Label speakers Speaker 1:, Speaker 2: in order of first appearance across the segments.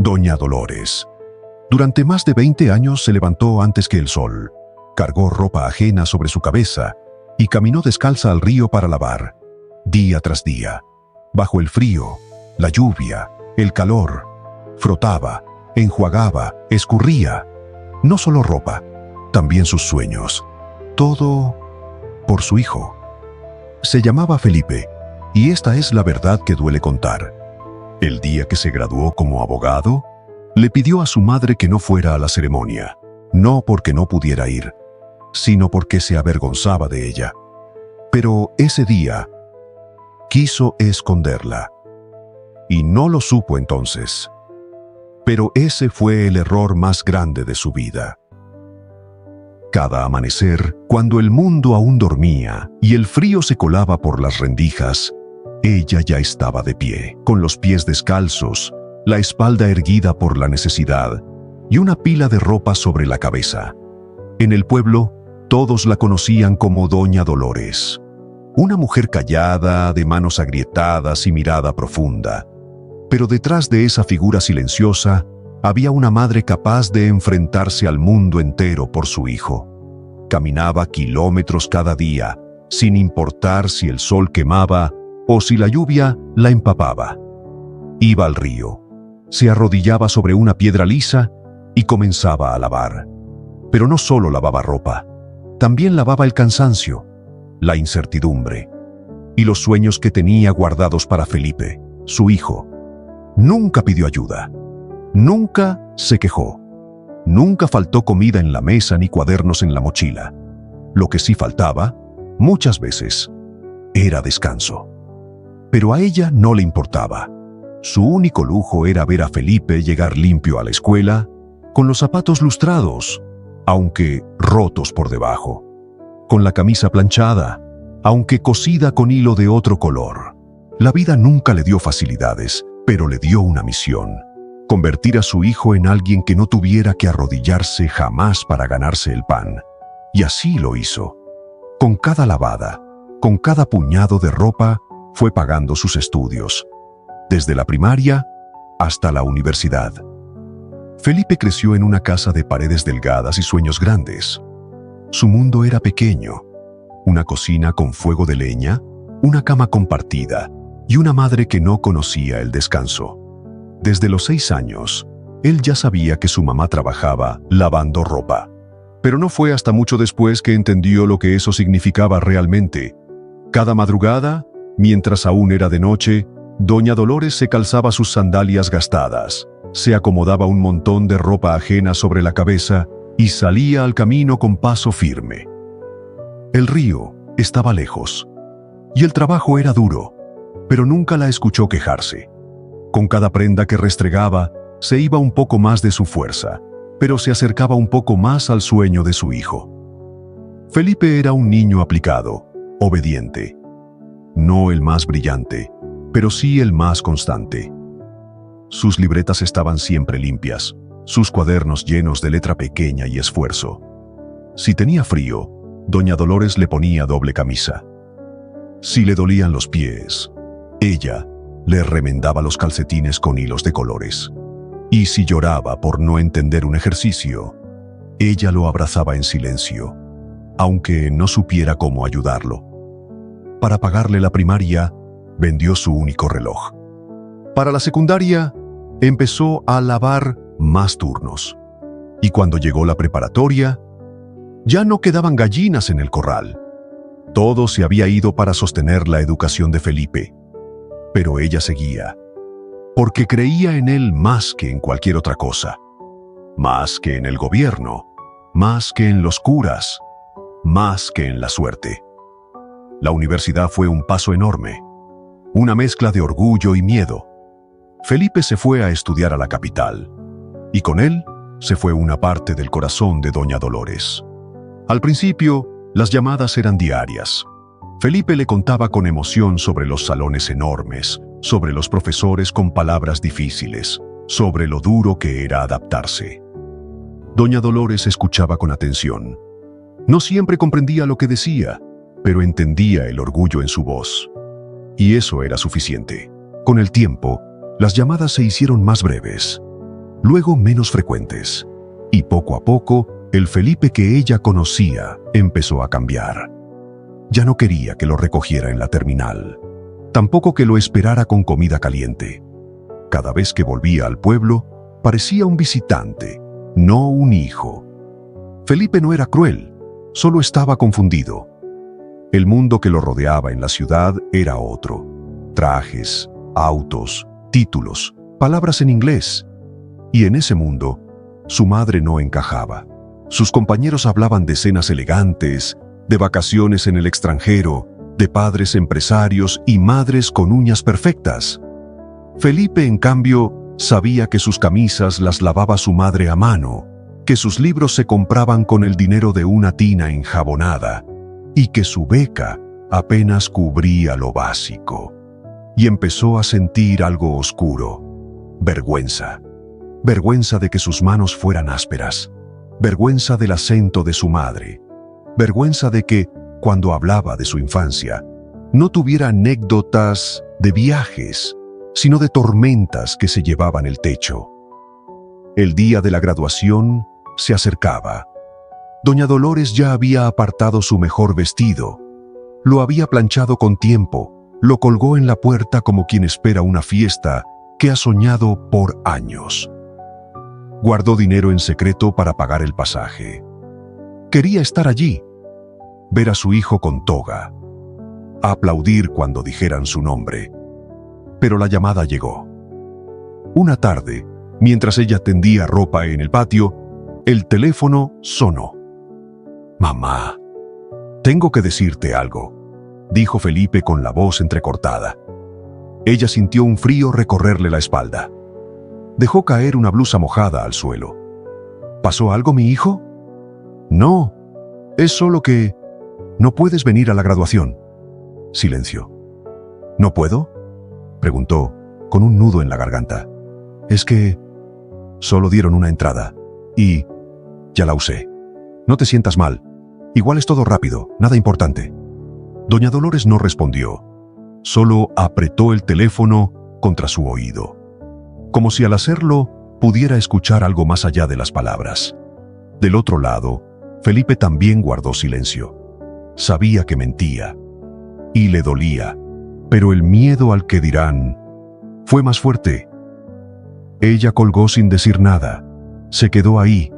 Speaker 1: Doña Dolores. Durante más de 20 años se levantó antes que el sol, cargó ropa ajena sobre su cabeza y caminó descalza al río para lavar, día tras día, bajo el frío, la lluvia, el calor. Frotaba, enjuagaba, escurría, no solo ropa, también sus sueños. Todo por su hijo. Se llamaba Felipe, y esta es la verdad que duele contar. El día que se graduó como abogado, le pidió a su madre que no fuera a la ceremonia, no porque no pudiera ir, sino porque se avergonzaba de ella. Pero ese día quiso esconderla, y no lo supo entonces. Pero ese fue el error más grande de su vida. Cada amanecer, cuando el mundo aún dormía y el frío se colaba por las rendijas, ella ya estaba de pie, con los pies descalzos, la espalda erguida por la necesidad y una pila de ropa sobre la cabeza. En el pueblo, todos la conocían como Doña Dolores, una mujer callada, de manos agrietadas y mirada profunda. Pero detrás de esa figura silenciosa había una madre capaz de enfrentarse al mundo entero por su hijo. Caminaba kilómetros cada día, sin importar si el sol quemaba o si la lluvia la empapaba. Iba al río, se arrodillaba sobre una piedra lisa y comenzaba a lavar. Pero no solo lavaba ropa, también lavaba el cansancio, la incertidumbre y los sueños que tenía guardados para Felipe, su hijo. Nunca pidió ayuda, nunca se quejó, nunca faltó comida en la mesa ni cuadernos en la mochila. Lo que sí faltaba, muchas veces, era descanso. Pero a ella no le importaba. Su único lujo era ver a Felipe llegar limpio a la escuela, con los zapatos lustrados, aunque rotos por debajo, con la camisa planchada, aunque cosida con hilo de otro color. La vida nunca le dio facilidades, pero le dio una misión: convertir a su hijo en alguien que no tuviera que arrodillarse jamás para ganarse el pan. Y así lo hizo. Con cada lavada, con cada puñado de ropa, fue pagando sus estudios, desde la primaria hasta la universidad. Felipe creció en una casa de paredes delgadas y sueños grandes. Su mundo era pequeño: una cocina con fuego de leña, una cama compartida y una madre que no conocía el descanso. Desde los 6 años, él ya sabía que su mamá trabajaba lavando ropa. Pero no fue hasta mucho después que entendió lo que eso significaba realmente. Cada madrugada, mientras aún era de noche, Doña Dolores se calzaba sus sandalias gastadas, se acomodaba un montón de ropa ajena sobre la cabeza y salía al camino con paso firme. El río estaba lejos y el trabajo era duro, pero nunca la escuchó quejarse. Con cada prenda que restregaba, se iba un poco más de su fuerza, pero se acercaba un poco más al sueño de su hijo. Felipe era un niño aplicado, obediente. No el más brillante, pero sí el más constante. Sus libretas estaban siempre limpias, sus cuadernos llenos de letra pequeña y esfuerzo. Si tenía frío, Doña Dolores le ponía doble camisa. Si le dolían los pies, ella le remendaba los calcetines con hilos de colores. Y si lloraba por no entender un ejercicio, ella lo abrazaba en silencio, aunque no supiera cómo ayudarlo. Para pagarle la primaria, vendió su único reloj. Para la secundaria, empezó a lavar más turnos. Y cuando llegó la preparatoria, ya no quedaban gallinas en el corral. Todo se había ido para sostener la educación de Felipe. Pero ella seguía, porque creía en él más que en cualquier otra cosa. Más que en el gobierno, más que en los curas, más que en la suerte. La universidad fue un paso enorme, una mezcla de orgullo y miedo. Felipe se fue a estudiar a la capital, y con él se fue una parte del corazón de Doña Dolores. Al principio, las llamadas eran diarias. Felipe le contaba con emoción sobre los salones enormes, sobre los profesores con palabras difíciles, sobre lo duro que era adaptarse. Doña Dolores escuchaba con atención. No siempre comprendía lo que decía, pero entendía el orgullo en su voz. Y eso era suficiente. Con el tiempo, las llamadas se hicieron más breves. luego menos frecuentes, y poco a poco el Felipe que ella conocía empezó a cambiar. Ya no quería que lo recogiera en la terminal, tampoco que lo esperara con comida caliente. Cada vez que volvía al pueblo, parecía un visitante, no un hijo. Felipe no era cruel, solo estaba confundido. El mundo que lo rodeaba en la ciudad era otro. Trajes, autos, títulos, palabras en inglés. Y en ese mundo, su madre no encajaba. Sus compañeros hablaban de cenas elegantes, de vacaciones en el extranjero, de padres empresarios y madres con uñas perfectas. Felipe, en cambio, sabía que sus camisas las lavaba su madre a mano, que sus libros se compraban con el dinero de una tina enjabonada y que su beca apenas cubría lo básico. Y empezó a sentir algo oscuro, vergüenza. Vergüenza de que sus manos fueran ásperas, vergüenza del acento de su madre, vergüenza de que, cuando hablaba de su infancia, no tuviera anécdotas de viajes, sino de tormentas que se llevaban el techo. El día de la graduación se acercaba. Doña Dolores ya había apartado su mejor vestido. Lo había planchado con tiempo, lo colgó en la puerta como quien espera una fiesta que ha soñado por años. Guardó dinero en secreto para pagar el pasaje. Quería estar allí, ver a su hijo con toga, aplaudir cuando dijeran su nombre. Pero la llamada llegó. Una tarde, mientras ella tendía ropa en el patio, el teléfono sonó. «Mamá, tengo que decirte algo», dijo Felipe con la voz entrecortada. Ella sintió un frío recorrerle la espalda. Dejó caer una blusa mojada al suelo. «¿Pasó algo, mi hijo?» «No, es solo que no puedes venir a la graduación». Silencio. «¿No puedo?», preguntó, con un nudo en la garganta. «Es que solo dieron una entrada y ya la usé. No te sientas mal. Igual es todo rápido, nada importante». Doña Dolores no respondió. Solo apretó el teléfono contra su oído, como si al hacerlo pudiera escuchar algo más allá de las palabras. Del otro lado, Felipe también guardó silencio. Sabía que mentía y le dolía, pero el miedo al que dirán fue más fuerte. Ella colgó sin decir nada. Se quedó ahí,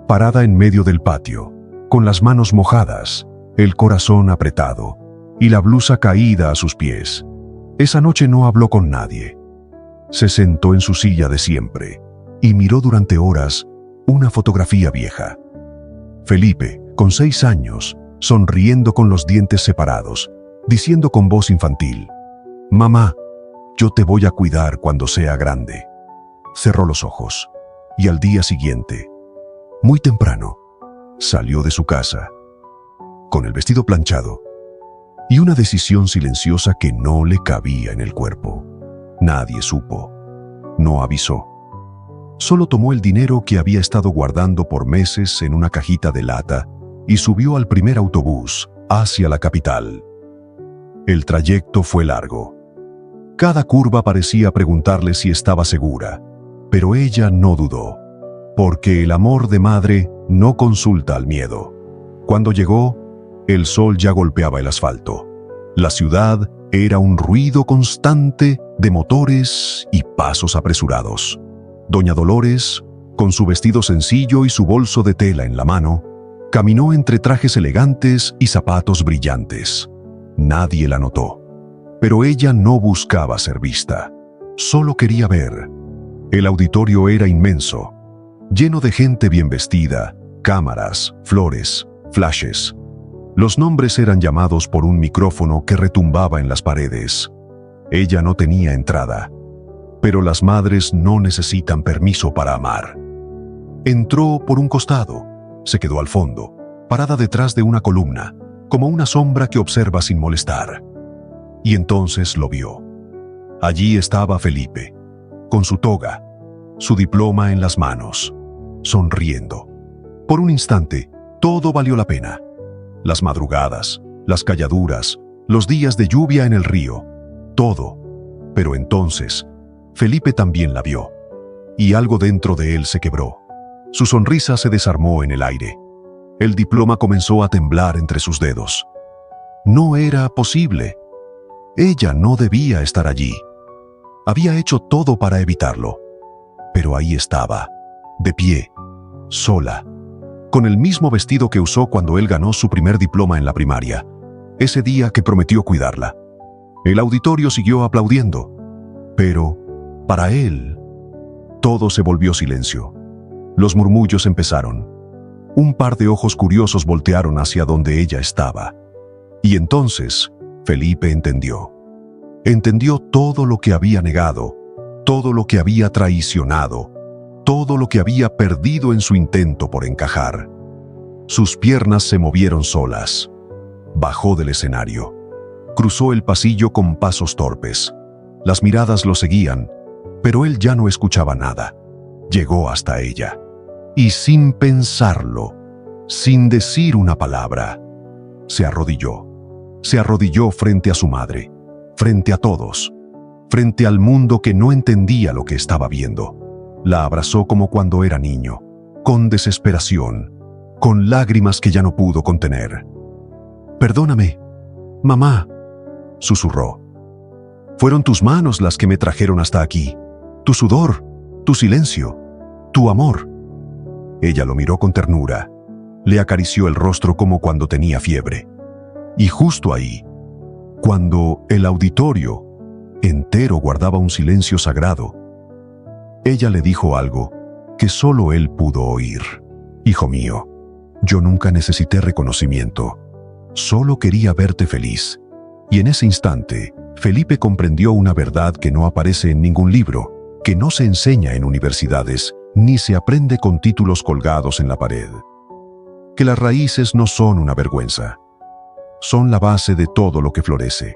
Speaker 1: parada en medio del patio, con las manos mojadas, el corazón apretado y la blusa caída a sus pies. Esa noche no habló con nadie. Se sentó en su silla de siempre y miró durante horas una fotografía vieja. Felipe, con 6 años, sonriendo con los dientes separados, diciendo con voz infantil: «Mamá, yo te voy a cuidar cuando sea grande». Cerró los ojos y al día siguiente, muy temprano, salió de su casa, con el vestido planchado y una decisión silenciosa que no le cabía en el cuerpo. Nadie supo, no avisó. Solo tomó el dinero que había estado guardando por meses en una cajita de lata y subió al primer autobús hacia la capital. El trayecto fue largo. Cada curva parecía preguntarle si estaba segura, pero ella no dudó, porque el amor de madre no consulta al miedo. Cuando llegó, el sol ya golpeaba el asfalto. La ciudad era un ruido constante de motores y pasos apresurados. Doña Dolores, con su vestido sencillo y su bolso de tela en la mano, caminó entre trajes elegantes y zapatos brillantes. Nadie la notó, pero ella no buscaba ser vista. Solo quería ver. El auditorio era inmenso, lleno de gente bien vestida, cámaras, flores, flashes. Los nombres eran llamados por un micrófono que retumbaba en las paredes. Ella no tenía entrada, pero las madres no necesitan permiso para amar. Entró por un costado, se quedó al fondo, parada detrás de una columna, como una sombra que observa sin molestar. Y entonces lo vio. Allí estaba Felipe, con su toga, su diploma en las manos, sonriendo. Por un instante, todo valió la pena. Las madrugadas, las calladuras, los días de lluvia en el río, todo. Pero entonces, Felipe también la vio. y algo dentro de él se quebró. Su sonrisa se desarmó en el aire. El diploma comenzó a temblar entre sus dedos. No era posible. Ella no debía estar allí. Había hecho todo para evitarlo. Pero ahí estaba, de pie, sola, con el mismo vestido que usó cuando él ganó su primer diploma en la primaria, ese día que prometió cuidarla. El auditorio siguió aplaudiendo, pero, para él, todo se volvió silencio. Los murmullos empezaron. Un par de ojos curiosos voltearon hacia donde ella estaba. Y entonces, Felipe entendió. Entendió todo lo que había negado, todo lo que había traicionado, todo lo que había perdido en su intento por encajar. Sus piernas se movieron solas. Bajó del escenario. Cruzó el pasillo con pasos torpes. Las miradas lo seguían, pero él ya no escuchaba nada. Llegó hasta ella. Y sin pensarlo, sin decir una palabra, se arrodilló. Se arrodilló frente a su madre, frente a todos, frente al mundo que no entendía lo que estaba viendo. La abrazó como cuando era niño, con desesperación, con lágrimas que ya no pudo contener. «Perdóname, mamá», susurró. «Fueron tus manos las que me trajeron hasta aquí, tu sudor, tu silencio, tu amor». Ella lo miró con ternura, le acarició el rostro como cuando tenía fiebre. Y justo ahí, cuando el auditorio entero guardaba un silencio sagrado, ella le dijo algo que solo él pudo oír. «Hijo mío, yo nunca necesité reconocimiento. Solo quería verte feliz». Y en ese instante, Felipe comprendió una verdad que no aparece en ningún libro, que no se enseña en universidades, ni se aprende con títulos colgados en la pared. Que las raíces no son una vergüenza. Son la base de todo lo que florece.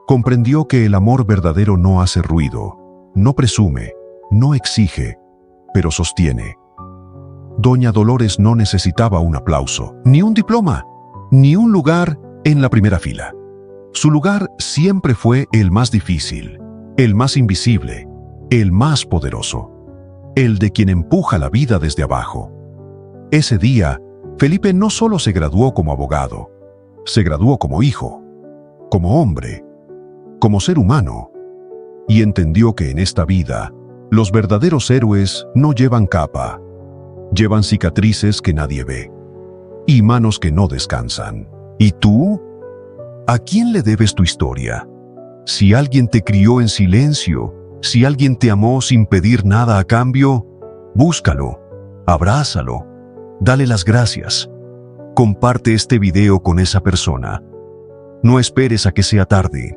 Speaker 1: Comprendió que el amor verdadero no hace ruido, no presume, no exige, pero sostiene. Doña Dolores no necesitaba un aplauso, ni un diploma, ni un lugar en la primera fila. Su lugar siempre fue el más difícil, el más invisible, el más poderoso, el de quien empuja la vida desde abajo. Ese día, Felipe no solo se graduó como abogado, se graduó como hijo, como hombre, como ser humano, y entendió que en esta vida, los verdaderos héroes no llevan capa, llevan cicatrices que nadie ve, y manos que no descansan. ¿Y tú? ¿A quién le debes tu historia? Si alguien te crió en silencio, si alguien te amó sin pedir nada a cambio, búscalo, abrázalo, dale las gracias. Comparte este video con esa persona. No esperes a que sea tarde.